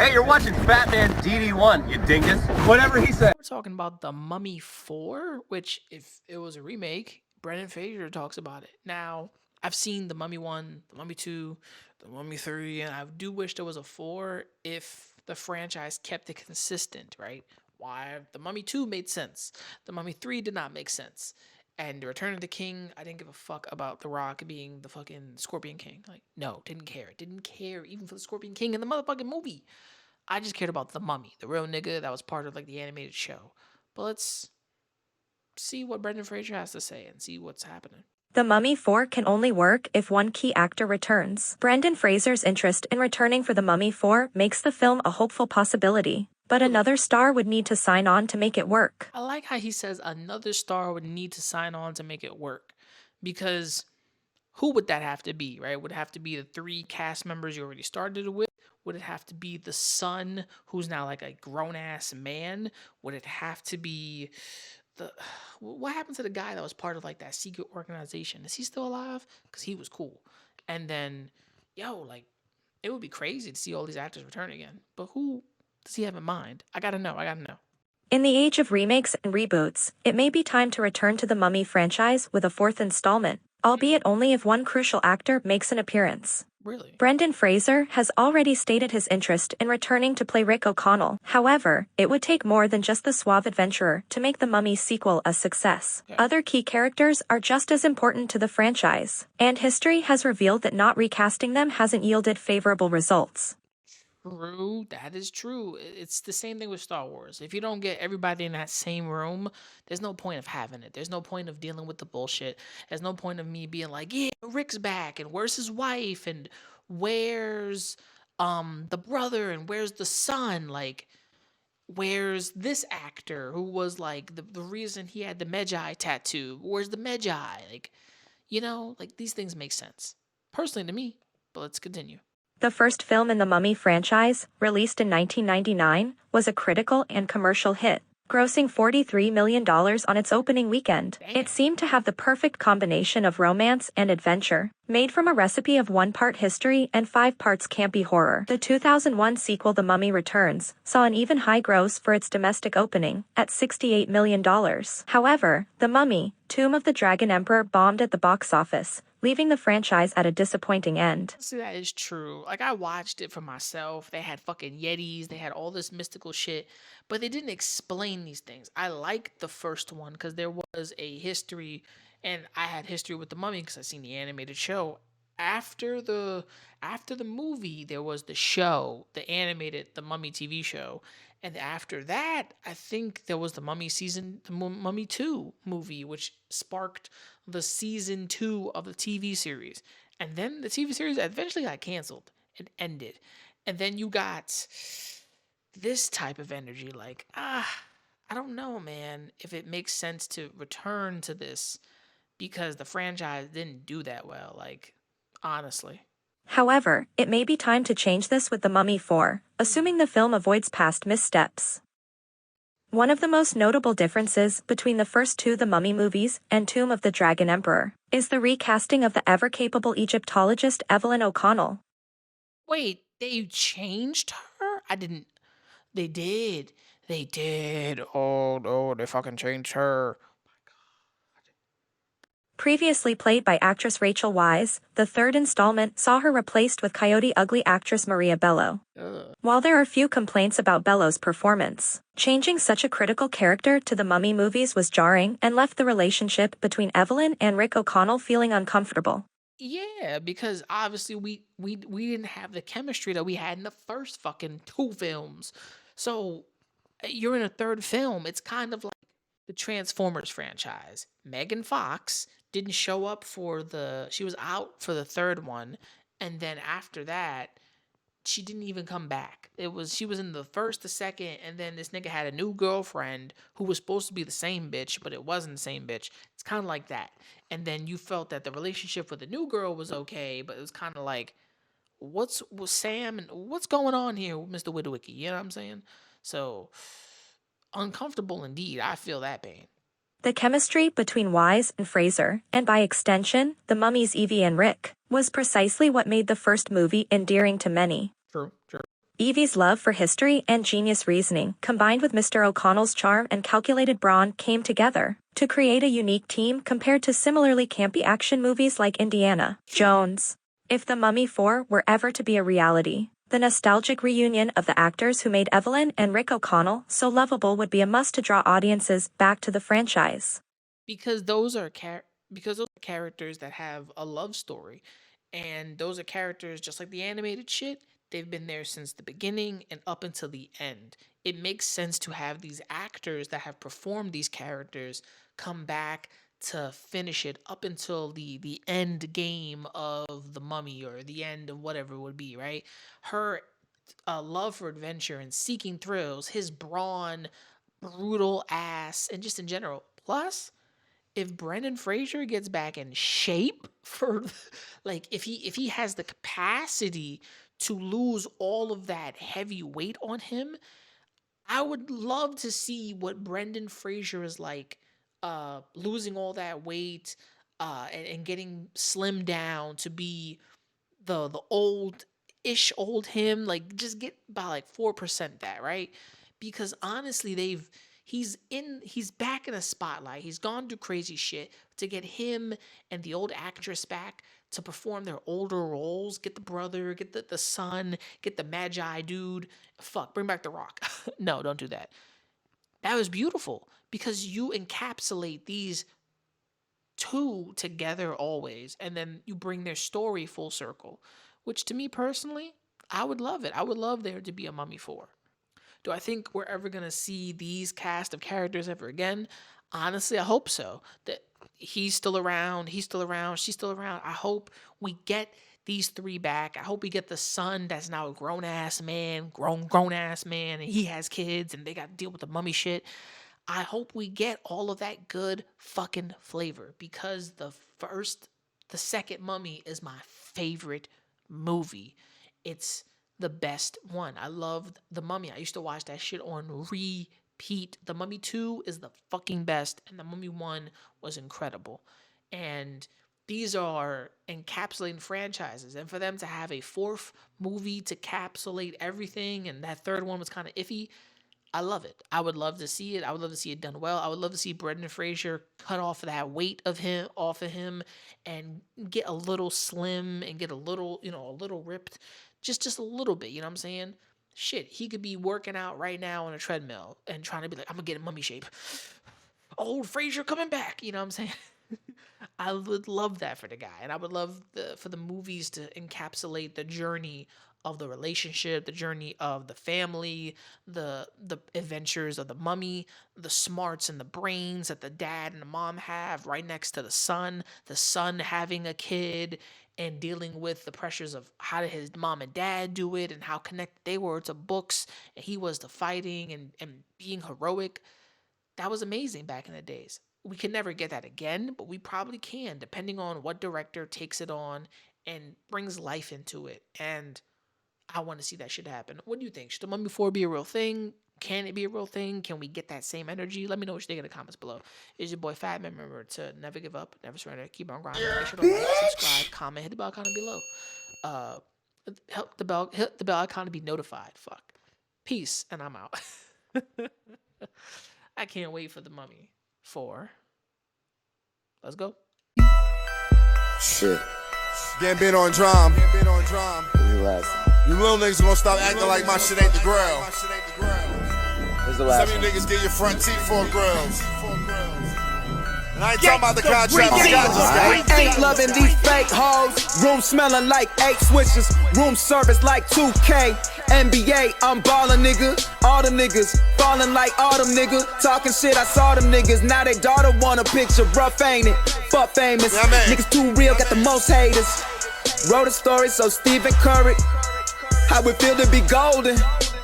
Hey, you're watching Fat Man DD1, you dingus. Whatever he said. We're talking about The Mummy 4, which, if it was a remake, Brendan Fraser talks about it. Now, I've seen The Mummy 1, The Mummy 2, The Mummy 3, and I do wish there was a 4 if the franchise kept it consistent, right? Why? The Mummy 2 made sense. The Mummy 3 did not make sense. And The Return of the King, I didn't give a fuck about The Rock being the fucking Scorpion King. Like, no, didn't care. Didn't care even for the Scorpion King in the motherfucking movie. I just cared about the mummy, the real nigga that was part of like the animated show. But let's see what Brendan Fraser has to say and see what's happening. The Mummy 4 can only work if one key actor returns. Brendan Fraser's interest in returning for The Mummy 4 makes the film a hopeful possibility, but another star would need to sign on to make it work. I like how he says another star would need to sign on to make it work, because who would that have to be, right? Would it have to be the 3 cast members you already started with? Would it have to be the son who's now like a grown ass man? Would it have to be the what happened to the guy that was part of like that secret organization? Is he still alive? Because he was cool. And then, like, it would be crazy to see all these actors return again. But who does he have in mind? I gotta know. In the age of remakes and reboots, it may be time to return to the Mummy franchise with a 4th installment, albeit only if one crucial actor makes an appearance. Really? Brendan Fraser has already stated his interest in returning to play Rick O'Connell. However, it would take more than just the suave adventurer to make the Mummy sequel a success. Okay. Other key characters are just as important to the franchise, and history has revealed that not recasting them hasn't yielded favorable results. True, that is true. It's the same thing with Star Wars. If you don't get everybody in that same room, there's no point of having it. There's no point of dealing with the bullshit. There's no point of me being like, yeah, Rick's back, and where's his wife, and where's the brother, and where's the son? Like, where's this actor who was like the reason he had the Medjai tattoo? Where's the Medjai? Like, like these things make sense. Personally to me, but let's continue. The first film in the Mummy franchise, released in 1999, was a critical and commercial hit, grossing $43 million on its opening weekend. Damn. It seemed to have the perfect combination of romance and adventure, made from a recipe of 1 part history and 5 parts campy horror. The 2001 sequel The Mummy Returns saw an even high gross for its domestic opening, at $68 million. However, The Mummy, Tomb of the Dragon Emperor bombed at the box office, leaving the franchise at a disappointing end. See, that is true. Like, I watched it for myself. They had fucking Yetis. They had all this mystical shit, but they didn't explain these things. I liked the first one because there was a history, and I had history with the Mummy because I seen the animated show. After the movie, there was the show, the animated, the Mummy TV show. And after that, I think there was the Mummy the Mummy 2 movie, which sparked the season 2 of the TV series. And then the TV series eventually got canceled. It ended. And then you got this type of energy, like, I don't know, man, if it makes sense to return to this because the franchise didn't do that well, like, honestly. However, it may be time to change this with The Mummy 4, assuming the film avoids past missteps. One of the most notable differences between the first 2 The Mummy movies and Tomb of the Dragon Emperor is the recasting of the ever-capable Egyptologist Evelyn O'Connell. Wait, they changed her? They did. Oh no, they fucking changed her. Previously played by actress Rachel Weisz, the 3rd installment saw her replaced with Coyote Ugly actress Maria Bello. Ugh. While there are few complaints about Bello's performance, changing such a critical character to the Mummy movies was jarring and left the relationship between Evelyn and Rick O'Connell feeling uncomfortable. Yeah, because obviously we didn't have the chemistry that we had in the first fucking 2 films. So you're in a 3rd film. It's kind of like the Transformers franchise. Megan Fox didn't show up she was out for the 3rd one, and then after that, she didn't even come back. She was in the first, the second, and then this nigga had a new girlfriend who was supposed to be the same bitch, but it wasn't the same bitch. It's kind of like that. And then you felt that the relationship with the new girl was okay, but it was kind of like, what's with Sam and what's going on here with Mr. Widowicki? You know what I'm saying? So uncomfortable indeed. I feel that pain. The chemistry between Weisz and Fraser, and by extension, the Mummies Evie and Rick, was precisely what made the first movie endearing to many. True. Evie's love for history and genius reasoning, combined with Mr. O'Connell's charm and calculated brawn, came together to create a unique team compared to similarly campy action movies like Indiana Jones. If The Mummy 4 were ever to be a reality, the nostalgic reunion of the actors who made Evelyn and Rick O'Connell so lovable would be a must to draw audiences back to the franchise. Because those are characters that have a love story, and those are characters just like the animated shit. They've been there since the beginning and up until the end. It makes sense to have these actors that have performed these characters come back to finish it up until the end game of The Mummy, or the end of whatever it would be, right? Her love for adventure and seeking thrills, his brawn, brutal ass, and just in general. Plus, if Brendan Fraser gets back in shape for, like, if he has the capacity to lose all of that heavy weight on him, I would love to see what Brendan Fraser is like, losing all that weight, and getting slimmed down to be the old him, like just get by like 4% that, right? Because honestly, he's back in the spotlight. He's gone through crazy shit. To get him and the old actress back to perform their older roles, get the brother, get the son, get the Magi dude. Fuck, bring back The Rock. No, don't do that. That was beautiful because you encapsulate these two together always, and then you bring their story full circle, which to me personally, I would love it. I would love there to be a Mummy 4. Do I think we're ever going to see these cast of characters ever again? Honestly, I hope so. That he's still around, she's still around. I hope we get these three back. I hope we get the son that's now a grown ass man, and he has kids and they got to deal with the mummy shit. I hope we get all of that good fucking flavor, because the second Mummy is my favorite movie. It's the best one. I loved The Mummy. I used to watch that shit on repeat. The Mummy 2 is the fucking best, and The Mummy 1 was incredible. And these are encapsulating franchises, and for them to have a fourth movie to capsulate everything, and that third one was kind of iffy, I love it. I would love to see it. I would love to see it done well. I would love to see Brendan Fraser cut off that weight off of him and get a little slim and get a little, a little ripped. Just a little bit, you know what I'm saying? Shit, he could be working out right now on a treadmill and trying to be like, I'm gonna get in mummy shape. Old Fraser coming back, you know what I'm saying? I would love that for the guy, and I would love for the movies to encapsulate the journey of the relationship, the journey of the family, the adventures of the mummy, the smarts and the brains that the dad and the mom have right next to the son having a kid and dealing with the pressures of how did his mom and dad do it and how connected they were to books and he was to fighting and being heroic. That was amazing back in the days. We can never get that again, but we probably can, depending on what director takes it on and brings life into it. And I want to see that shit happen. What do you think? Should the Mummy 4 be a real thing? Can it be a real thing? Can we get that same energy? Let me know what you think in the comments below. It's your boy Fat Man. Remember to never give up, never surrender, keep on grinding. Make sure to like, subscribe, comment, hit the bell icon below. Hit the bell icon to be notified. Fuck. Peace, and I'm out. I can't wait for the Mummy 4. Let's go. Shit. Gambino on drum. You little niggas gonna stop acting like my shit ain't the grill. Some of you niggas get your front teeth for grills. And I ain't talking about the contract. I ain't loving these fake hoes. Room smelling like 8 switches. Room service like 2K. NBA, I'm ballin', nigga. All them niggas fallin' like autumn, nigga. Talking shit, I saw them niggas. Now they daughter want a picture. Rough, ain't it? Fuck famous. Yeah, niggas too real, got the most haters. Wrote a story so Stephen Curry. How it feel to be golden.